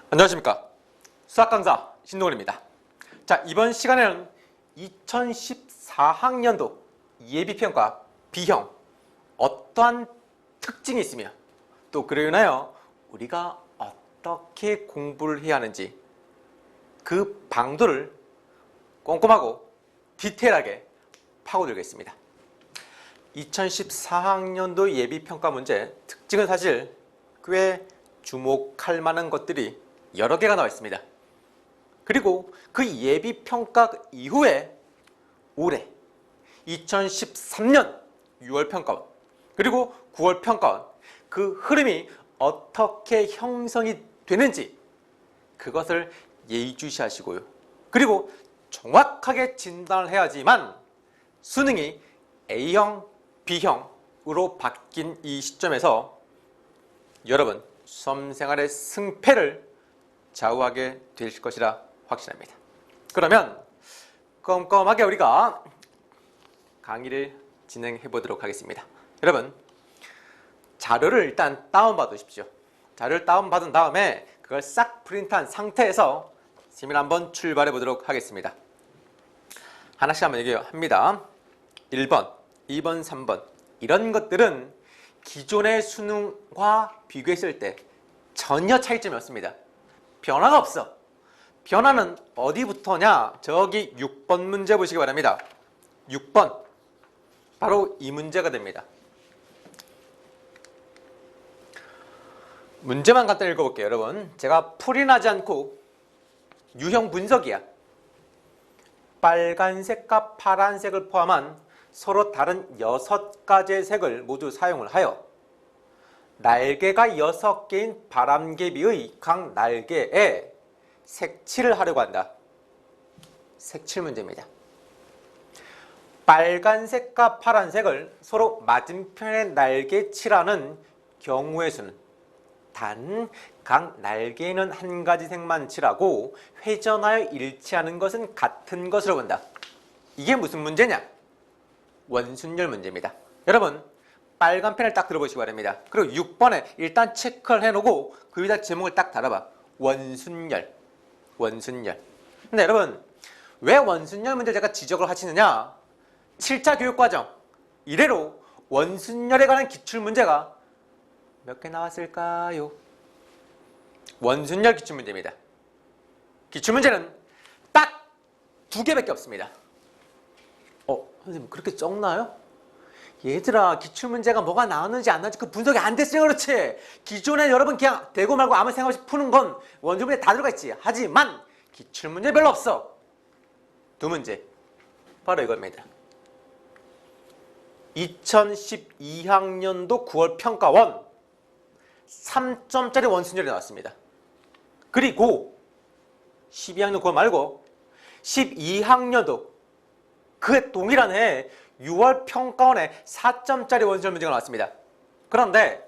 안녕하십니까. 수학 강사 신동훈입니다. 자, 이번 시간에는 2014학년도 예비평가 B형 어떠한 특징이 있으며 또 그로 인하여 우리가 어떻게 공부를 해야 하는지 그 방도를 꼼꼼하고 디테일하게 파고들겠습니다. 2014학년도 예비평가 문제 특징은 사실 꽤 주목할 만한 것들이 여러 개가 나와 있습니다. 그리고 그 예비평가 이후에 올해 2013년 6월 평가원 그리고 9월 평가원 그 흐름이 어떻게 형성이 되는지 그것을 예의주시하시고요. 그리고 정확하게 진단을 해야지만 수능이 A형, B형으로 바뀐 이 시점에서 여러분 수험생활의 승패를 좌우하게 될 것이라 확신합니다. 그러면 꼼꼼하게 우리가 강의를 진행해 보도록 하겠습니다. 여러분 자료를 일단 다운받으십시오. 자료를 다운받은 다음에 그걸 싹 프린트한 상태에서 세미나 한번 출발해 보도록 하겠습니다. 하나씩 한번 얘기합니다. 1번, 2번, 3번 이런 것들은 기존의 수능과 비교했을 때 전혀 차이점이 없습니다. 변화가 없어. 변화는 어디부터냐? 저기 6번 문제 보시기 바랍니다. 6번 바로 이 문제가 됩니다. 문제만 간단히 읽어볼게요. 여러분 제가 풀이 나지 않고 유형 분석이야. 빨간색과 파란색을 포함한 서로 다른 6가지의 색을 모두 사용을 하여 날개가 6개인 바람개비의 각 날개에 색칠을 하려고 한다. 색칠 문제입니다. 빨간색과 파란색을 서로 맞은편의 날개에 칠하는 경우의 수는 단 각 날개에는 한 가지 색만 칠하고 회전하여 일치하는 것은 같은 것으로 본다. 이게 무슨 문제냐? 원순열 문제입니다. 여러분 빨간 펜을 딱 들어보시기 바랍니다. 그리고 6번에 일단 체크를 해놓고 그 위에다 제목을 딱 달아봐. 원순열. 원순열. 근데 여러분 왜 원순열 문제를 제가 지적을 하시느냐? 7차 교육과정 이래로 원순열에 관한 기출문제가 몇 개 나왔을까요? 원순열 기출문제입니다. 기출문제는 딱 2개밖에 없습니다. 선생님 그렇게 적나요? 얘들아 기출문제가 뭐가 나왔는지 안 나왔는지 그 분석이 안 됐으니 그렇지. 기존에 여러분 그냥 되고 말고 아무 생각 없이 푸는 건 원순문제에 다 들어가 있지. 하지만 기출문제 별로 없어. 2문제 바로 이겁니다. 2012학년도 9월 평가원 3점짜리 원순열이 나왔습니다. 그리고 12학년 9월 말고 12학년도 그 동일한 해 6월 평가원에 4점짜리 원순열 문제가 나왔습니다. 그런데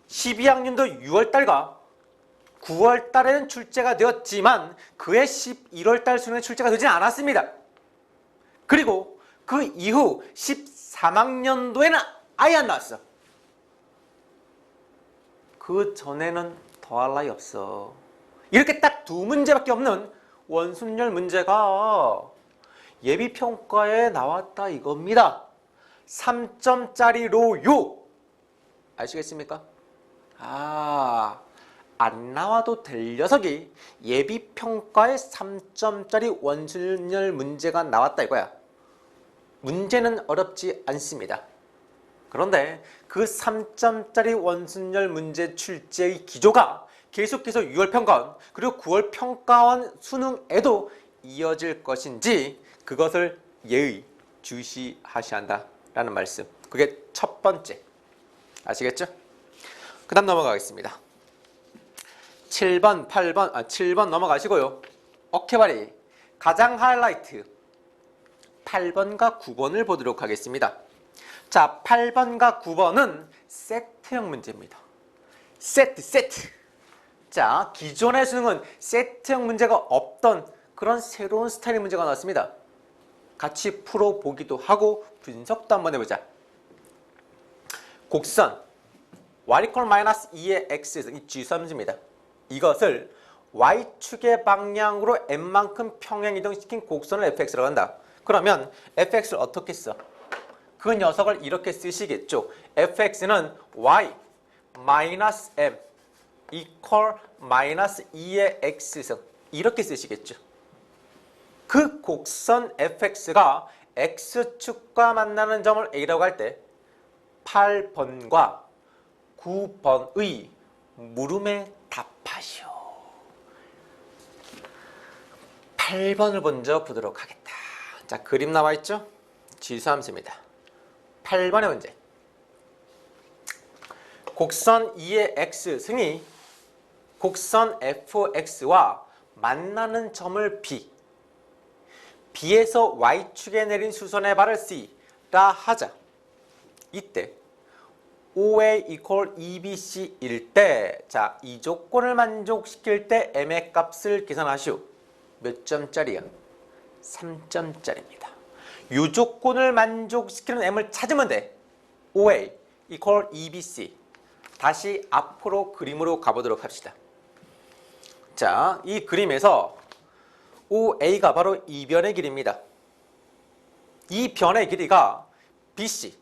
12학년도 6월달과 9월달에는 출제가 되었지만 그해 11월달 수능에 출제가 되지 않았습니다. 그리고 그 이후 13학년도에는 아예 안 나왔어. 그 전에는 더할 나위 없어. 이렇게 딱 2문제밖에 없는 원순열 문제가 예비평가에 나왔다 이겁니다. 3점짜리로요. 아시겠습니까? 안 나와도 될 녀석이 예비평가에 3점짜리 원순열 문제가 나왔다 이거야. 문제는 어렵지 않습니다. 그런데 그 3점짜리 원순열 문제 출제의 기조가 계속해서 6월 평가원 그리고 9월 평가원 수능에도 이어질 것인지 그것을 예의주시하셔야 한다라는 말씀. 그게 첫 번째. 아시겠죠? 그 다음 넘어가겠습니다. 7번 넘어가시고요. 어깨발이 가장 하이라이트 8번과 9번을 보도록 하겠습니다. 자, 8번과 9번은 세트형 문제입니다. 세트. 자, 기존의 수능은 세트형 문제가 없던 그런 새로운 스타일의 문제가 나왔습니다. 같이 풀어보기도 하고 분석도 한번 해보자. 곡선 y = -2의 x에서 이 G3입니다. 이것을 y축의 방향으로 n만큼 평행 이동시킨 곡선을 fx라고 한다. 그러면 fx를 어떻게 써? 그 녀석을 이렇게 쓰시겠죠. fx는 y 마이너스 m equal 마이너스 2의 x승 이렇게 쓰시겠죠. 그 곡선 fx가 x축과 만나는 점을 a라고 할 때 8번과 9번의 물음에 답하시오. 8번을 먼저 보도록 하겠다. 자, 그림 나와 있죠? 지수함수입니다. 8번의 문제. 곡선 2의 x승이 곡선 fx와 만나는 점을 B, B에서 y축에 내린 수선의 발을 C라 하자. 이때 OA equal EBC일 때, 자, 이 조건을 만족시킬 때 M의 값을 계산하시오. 몇 점짜리야? 3점짜리입니다. 이 조건을 만족시키는 M을 찾으면 돼. OA equal EBC. 다시 앞으로 그림으로 가보도록 합시다. 자, 이 그림에서 OA가 바로 이 변의 길이입니다. 이 변의 길이가 BC,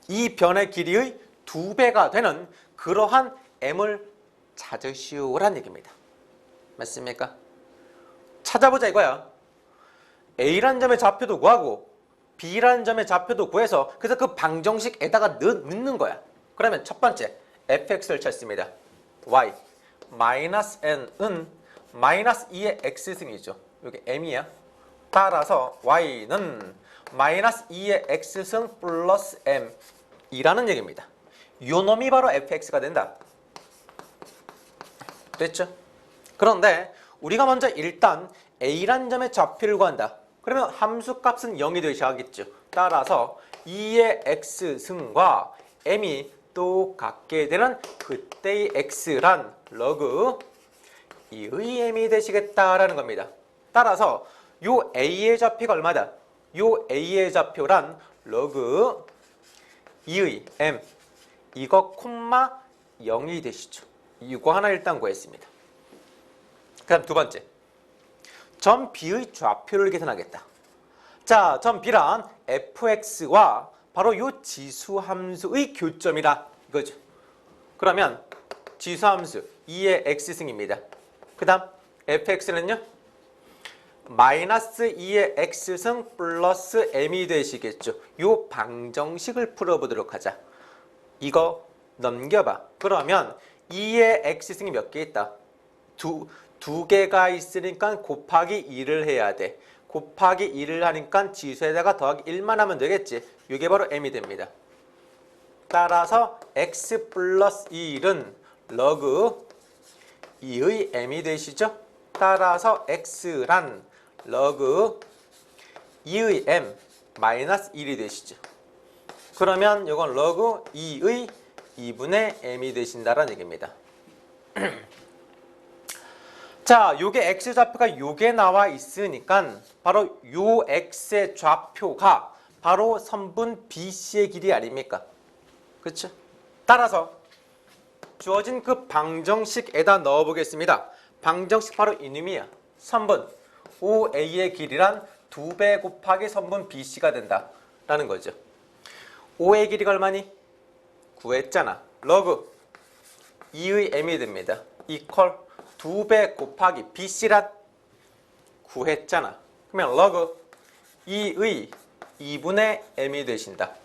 이 변의 길이의 2배가 되는 그러한 M을 찾으시오라는 얘기입니다. 맞습니까? 찾아보자 이거야. A라는 점의 좌표도 구하고 B라는 점의 좌표도 구해서 그래서 그 방정식에다가 넣는 거야. 그러면 첫 번째 fx를 찾습니다. y 마이너스 n은 마이너스 2의 x승이죠. 여기 m이야. 따라서 y는 마이너스 2의 x승 플러스 m 이라는 얘기입니다. 요 놈이 바로 fx가 된다. 됐죠? 그런데 우리가 먼저 일단 a라는 점의 좌표를 구한다. 그러면 함수값은 0이 되기 시작하겠죠. 따라서 2의 x승과 m이 똑같게 되는 그때의 x란 러그 2의 m이 되시겠다라는 겁니다. 따라서 요 a의 좌표가 얼마다? 요 a의 좌표란 러그 2의 m 이거 콤마 0이 되시죠. 이거 하나 일단 구했습니다. 그 다음 두 번째 점 B의 좌표를 계산하겠다. 자, 점 B란 fx와 바로 요 지수함수의 교점이라 이거죠. 그러면 지수함수 2의 x승입니다. 그 다음 fx는요? 마이너스 2의 x승 플러스 m이 되시겠죠. 요 방정식을 풀어보도록 하자. 이거 넘겨봐. 그러면 2의 x승이 몇 개 있다? 두 개가 있으니까 곱하기 2를 해야 돼. 곱하기 2를 하니까 지수에다가 더하기 1만 하면 되겠지. 이게 바로 m이 됩니다. 따라서 x 플러스 1은 러그 2의 m이 되시죠. 따라서 x란 러그 2의 m 마이너스 1이 되시죠. 그러면 이건 러그 2의 2분의 m이 되신다라는 얘기입니다. 자, 요게 x 좌표가 요게 나와 있으니까 바로 요 x의 좌표가 바로 선분 BC의 길이 아닙니까? 그렇죠? 따라서 주어진 그 방정식에다 넣어 보겠습니다. 방정식 바로 이놈이야. 선분 OA의 길이란 2배 곱하기 선분 BC가 된다라는 거죠. OA의 길이가 얼마니? 구했잖아. 러그 2의 m이 됩니다. 이퀄 2배 곱하기 BC란 구했잖아. 그러면 러그 2의 2분의 m이 되신다.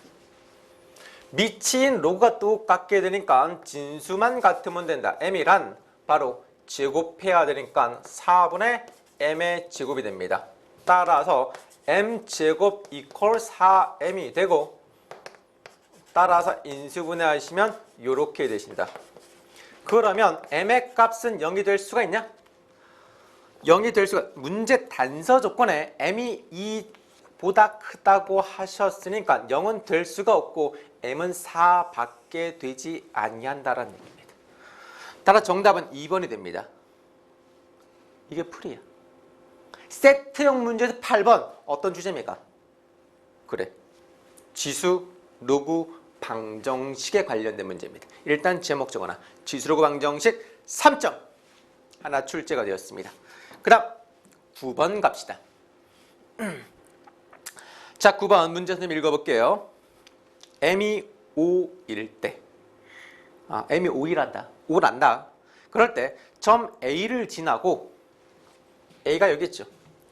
미치인 로그가 똑같게 되니까 진수만 같으면 된다. m이란 바로 제곱해야 되니까 4분의 m의 제곱이 됩니다. 따라서 m제곱 이퀄 4m이 되고 따라서 인수분해하시면 이렇게 되신다. 그러면 m의 값은 0이 될 수가 있냐? 0이 될 수가, 문제 단서 조건에 m이 2보다 크다고 하셨으니까 0은 될 수가 없고 m은 4밖에 되지 아니한다라는 얘기입니다. 따라 정답은 2번이 됩니다. 이게 풀이야. 세트형 문제에서 8번 어떤 주제입니까? 그래, 지수, 로그, 방정식에 관련된 문제입니다. 일단 제목 적어놔. 지수로그 방정식 3점 하나 출제가 되었습니다. 그 다음 9번 갑시다. 자, 9번 문제 선생님 읽어볼게요. m이 5일 때, m이 5이란다. 5란다. 그럴 때 점 A를 지나고, A가 여기 있죠.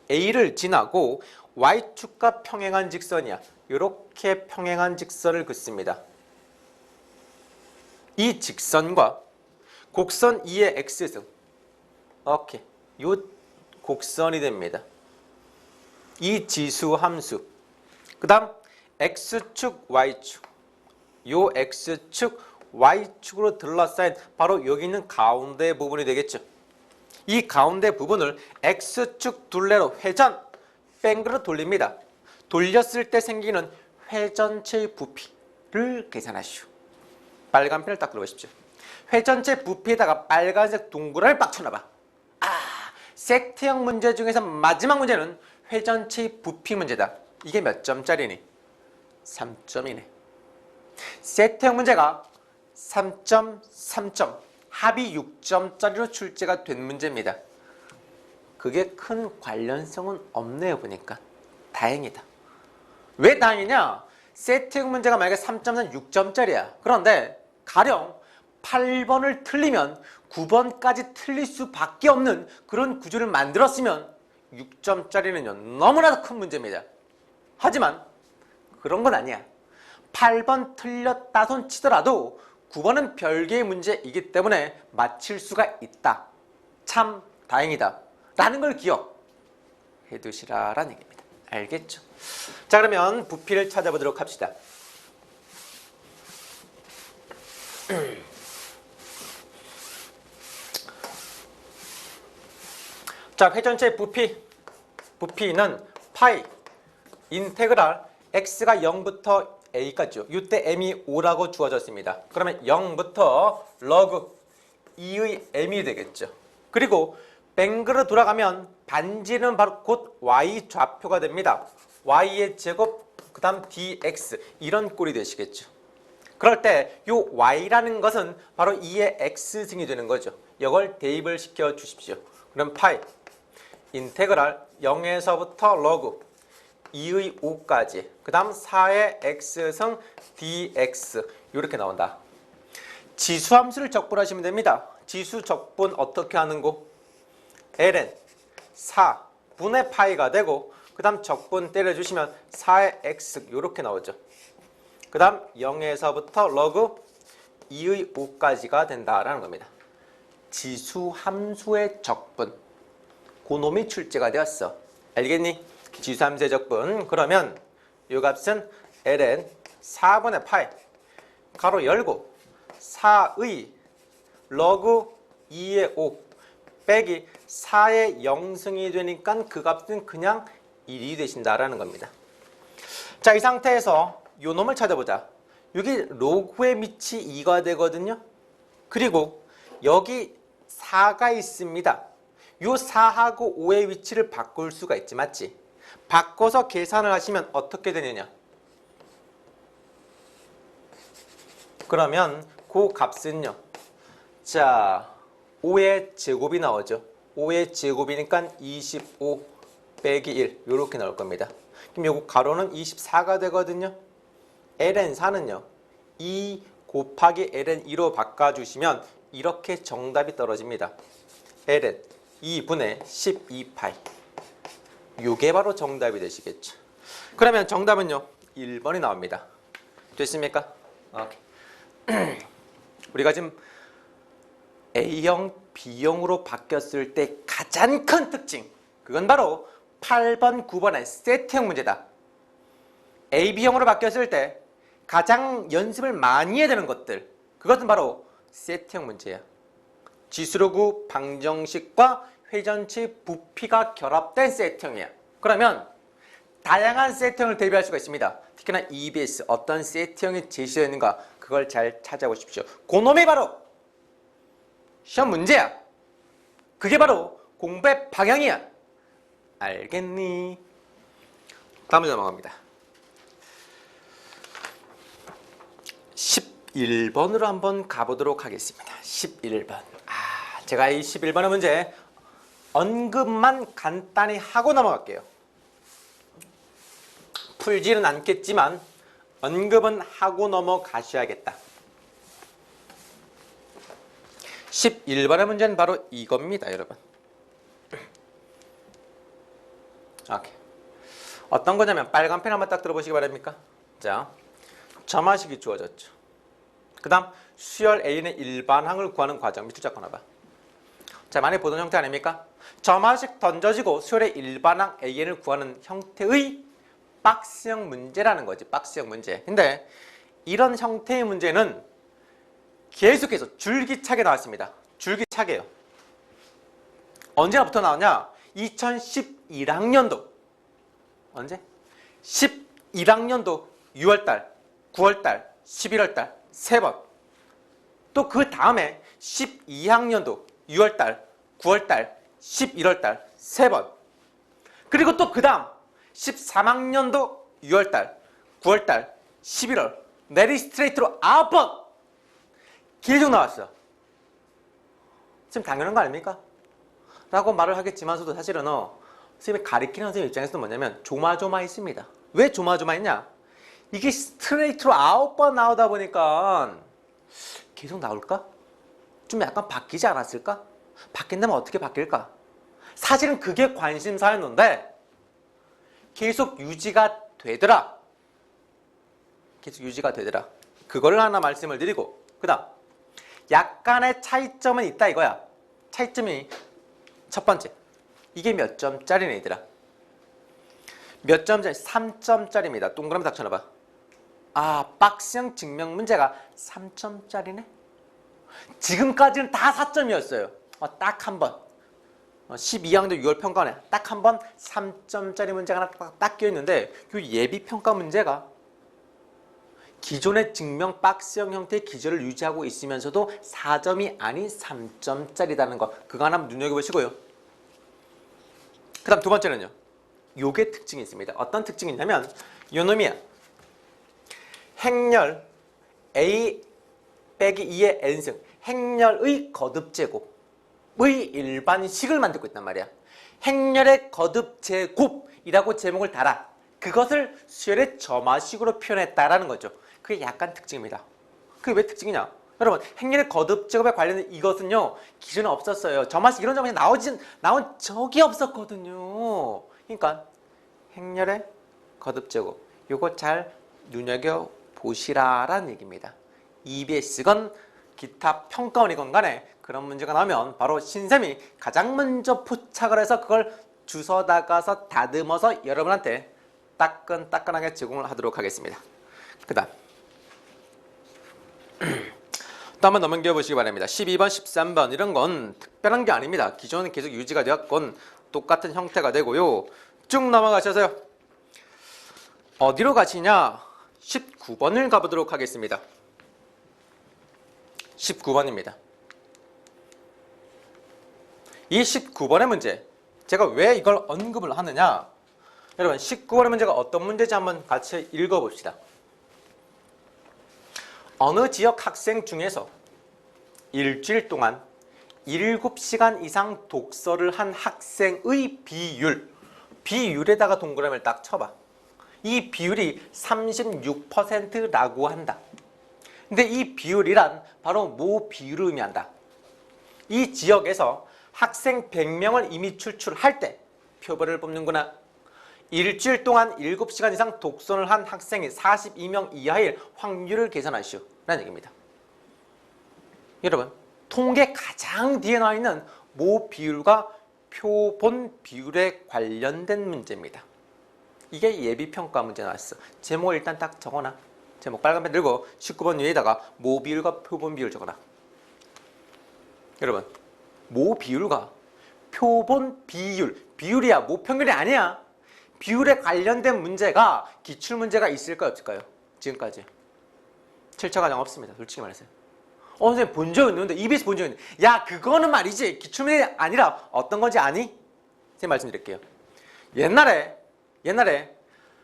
A를 지나고 Y축과 평행한 직선이야. 이렇게 평행한 직선을 긋습니다. 이 직선과 곡선 2의 X승, 오케이, 요 곡선이 됩니다. 이 지수 함수, 그 다음 X축, Y축, 요 X축, Y축으로 둘러싸인 바로 여기 있는 가운데 부분이 되겠죠. 이 가운데 부분을 X축 둘레로 회전, 뱅그로 돌립니다. 돌렸을 때 생기는 회전체의 부피를 계산하시오. 빨간 펜을 딱 들어보십시오. 회전체 부피에다가 빨간색 동그라미를 빡 쳐놔봐. 세트형 문제 중에서 마지막 문제는 회전체의 부피 문제다. 이게 몇 점짜리니? 3점이네. 세트형 문제가 3점, 3점, 합이 6점짜리로 출제가 된 문제입니다. 그게 큰 관련성은 없네요, 보니까. 다행이다. 왜 다행이냐? 세트형 문제가 만약에 3점은 6점짜리야. 그런데 가령 8번을 틀리면 9번까지 틀릴 수밖에 없는 그런 구조를 만들었으면 6점짜리는요, 너무나도 큰 문제입니다. 하지만 그런 건 아니야. 8번 틀렸다 손 치더라도 9번은 별개의 문제이기 때문에 맞힐 수가 있다. 참 다행이다. 라는 걸 기억해 두시라라는 얘기입니다. 알겠죠? 자, 그러면 부피를 찾아보도록 합시다. 자, 회전체 부피는 파이 인테그랄 x가 0부터 a까지요. 이때 m이 5라고 주어졌습니다. 그러면 0부터 log 2의 m이 되겠죠. 그리고 뱅그로 돌아가면 반지는 바로 곧 y 좌표가 됩니다. y의 제곱 그 다음 dx 이런 꼴이 되시겠죠. 그럴 때 이 y라는 것은 바로 2의 x승이 되는 거죠. 이걸 대입을 시켜 주십시오. 그럼 파이 인테그랄 0에서부터 log 2의 5까지 그 다음 4의 x승 dx 이렇게 나온다. 지수함수를 적분하시면 됩니다. 지수 적분 어떻게 하는고? ln 4분의 파이가 되고 그 다음 적분 때려주시면 4의 x 이렇게 나오죠. 그 다음 0에서부터 log 2의 5까지가 된다라는 겁니다. 지수함수의 적분 그놈이 출제가 되었어. 알겠니? 지수함수의 적분. 그러면 이 값은 ln 4분의 파이 가로 열고 4의 log 2의 5 빼기 4의 0승이 되니까 그 값은 그냥 1이 되신다라는 겁니다. 자, 이 상태에서 요 놈을 찾아보자. 여기 로그의 밑이 2가 되거든요. 그리고 여기 4가 있습니다. 요 4하고 5의 위치를 바꿀 수가 있지, 맞지? 바꿔서 계산을 하시면 어떻게 되느냐? 그러면 그 값은요. 자, 5의 제곱이 나오죠. 5의 제곱이니까 25 빼기 1 이렇게 나올 겁니다. 그럼 요거 가로는 24가 되거든요. ln 4는요. 2 곱하기 ln 2로 바꿔주시면 이렇게 정답이 떨어집니다. ln 2분의 12파이 요게 바로 정답이 되시겠죠. 그러면 정답은요. 1번이 나옵니다. 됐습니까? 오케이. 우리가 지금 A형, B형으로 바뀌었을 때 가장 큰 특징 그건 바로 8번, 9번의 세트형 문제다. A, B형으로 바뀌었을 때 가장 연습을 많이 해야 되는 것들 그것은 바로 세트형 문제야. 지수로그 방정식과 회전치 부피가 결합된 세트형이야. 그러면 다양한 세트형을 대비할 수가 있습니다. 특히나 EBS 어떤 세트형이 제시되어 있는가 그걸 잘 찾아보십시오. 그놈이 바로 시험 문제야. 그게 바로 공부의 방향이야. 알겠니? 다음으로 넘어갑니다. 11번으로 한번 가보도록 하겠습니다. 11번. 제가 이 11번의 문제 언급만 간단히 하고 넘어갈게요. 풀지는 않겠지만 언급은 하고 넘어가셔야겠다. 11번의 문제는 바로 이겁니다, 여러분. 오케이. 어떤 거냐면 빨간 펜 한번 딱 들어보시기 바랍니까? 자, 점화식이 주어졌죠. 그 다음 수열 A의 일반항을 구하는 과정 밑줄 잡고 나봐. 자, 많이 보던 형태 아닙니까? 점화식 던져지고 수열의 일반항 AN을 구하는 형태의 박스형 문제라는 거지. 박스형 문제. 근데 이런 형태의 문제는 계속해서 줄기차게 나왔습니다. 줄기차게요. 언제부터 나왔냐? 2011학년도. 언제? 11학년도 6월달, 9월달, 11월달 3번. 또 그 다음에 12학년도 6월달, 9월달, 11월달 3번. 그리고 또 그 다음 13학년도 6월달, 9월달, 11월 내리 스트레이트로 9번 계속 나왔어. 지금 당연한 거 아닙니까? 라고 말을 하겠지만서도 사실은 선생님이 가리키는 선생님 입장에서는 뭐냐면 조마조마했습니다. 왜 조마조마했냐? 이게 스트레이트로 9번 나오다 보니까 계속 나올까? 좀 약간 바뀌지 않았을까? 바뀐다면 어떻게 바뀔까? 사실은 그게 관심사였는데 계속 유지가 되더라. 계속 유지가 되더라. 그걸 하나 말씀을 드리고 그 다음 약간의 차이점은 있다 이거야. 차이점이 첫 번째, 이게 몇 점짜리네 얘들아? 몇 점짜리? 3점짜리입니다. 동그라미 딱 쳐놔봐. 아, 박스형 증명 문제가 3점짜리네? 지금까지는 다 4점이었어요. 딱 한 번. 12학년 6월 평가원에 딱 한 번 3점짜리 문제가 하나 딱 끼어있는데 이 예비평가 문제가 기존의 증명 박스형 형태의 기저를 유지하고 있으면서도 4점이 아닌 3점짜리라는 거, 그거 하나 눈여겨보시고요. 그 다음 두 번째는요, 요게 특징이 있습니다. 어떤 특징이 있냐면 요놈이야. 행렬 A 빼기 2의 n승, 행렬의 거듭제곱의 일반식을 만들고 있단 말이야. 행렬의 거듭제곱이라고 제목을 달아 그것을 수열의 점화식으로 표현했다라는 거죠. 그게 약간 특징입니다. 그게 왜 특징이냐? 여러분, 행렬의 거듭제곱에 관련된 이것은요, 기존에 없었어요. 점화식 이런 점화식 나온 적이 없었거든요. 그러니까 행렬의 거듭제곱, 요거 잘 눈여겨보시라라는 얘기입니다. EBS건 기타 평가원이건 간에 그런 문제가 나오면 바로 신쌤이 가장 먼저 포착을 해서 그걸 주워다가서 다듬어서 여러분한테 따끈따끈하게 제공을 하도록 하겠습니다. 그 다음 또 한번 넘겨 보시기 바랍니다. 12번, 13번 이런 건 특별한 게 아닙니다. 기존은 계속 유지가 되었건 똑같은 형태가 되고요. 쭉 넘어가셔서요. 어디로 가시냐? 19번을 가보도록 하겠습니다. 19번입니다. 이 19번의 문제, 제가 왜 이걸 언급을 하느냐? 여러분, 19번의 문제가 어떤 문제인지 한번 같이 읽어봅시다. 어느 지역 학생 중에서 일주일 동안 7시간 이상 독서를 한 학생의 비율에다가 동그라미를 딱 쳐봐. 이 비율이 36%라고 한다. 근데 이 비율이란 바로 뭐 비율을 의미한다. 이 지역에서 학생 100명을 이미 출출할 때 표본을 뽑는구나. 일주일 동안 7시간 이상 독서를 한 학생이 42명 이하일 확률을 계산하시오 라는 얘기입니다. 여러분, 통계 가장 뒤에 나와 있는 모 비율과 표본 비율에 관련된 문제입니다. 이게 예비평가 문제 나왔어. 제목 일단 딱 적어놔. 제목 빨간 펜 들고 19번 위에다가 모 비율과 표본 비율 적어놔. 여러분, 모 비율과 표본 비율이야. 모 평균이 아니야. 비율에 관련된 문제가 기출문제가 있을까요? 없을까요? 지금까지 7차 과정 없습니다. 솔직히 말해서요. 선생님 본 적 있는데 EBS 본 적 있는데 야 그거는 말이지 기출문제 아니라 어떤 건지 아니? 제가 말씀드릴게요. 옛날에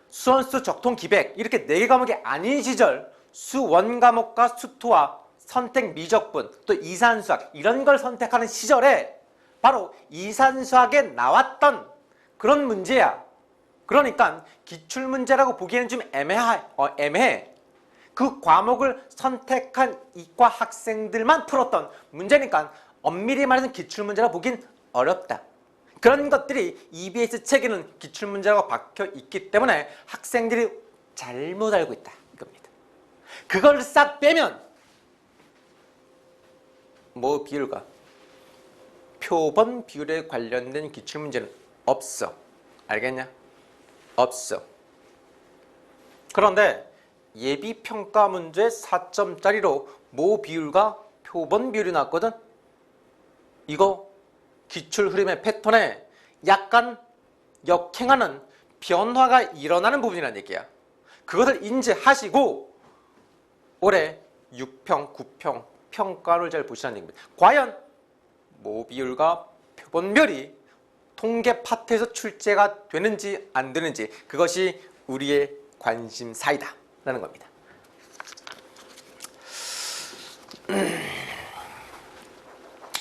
수원수 적통 기백 이렇게 4개 과목이 아닌 시절 수 1 과목과 수 2와 선택 미적분 또 이산수학 이런 걸 선택하는 시절에 바로 이산수학에 나왔던 그런 문제야. 그러니까 기출문제라고 보기에는 좀 애매해. 그 과목을 선택한 이과 학생들만 풀었던 문제니까 엄밀히 말해서 기출문제라고 보긴 어렵다. 그런 것들이 EBS 책에는 기출문제라고 박혀 있기 때문에 학생들이 잘못 알고 있다 이겁니다. 그걸 싹 빼면 뭐 비율과 표본 비율에 관련된 기출문제는 없어. 알겠냐? 없어. 그런데 예비평가 문제 4점짜리로 모 비율과 표본 비율이 나왔거든. 이거 기출 흐름의 패턴에 약간 역행하는 변화가 일어나는 부분이라는 얘기야. 그것을 인지하시고 올해 6평, 9평 평가를 잘 보시라는 얘기입니다. 과연 모 비율과 표본별이 통계 파트에서 출제가 되는지 안 되는지 그것이 우리의 관심사이다 라는 겁니다.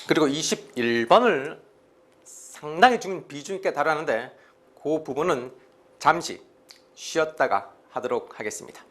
그리고 21번을 상당히 비중 있게 다루는데 그 부분은 잠시 쉬었다가 하도록 하겠습니다.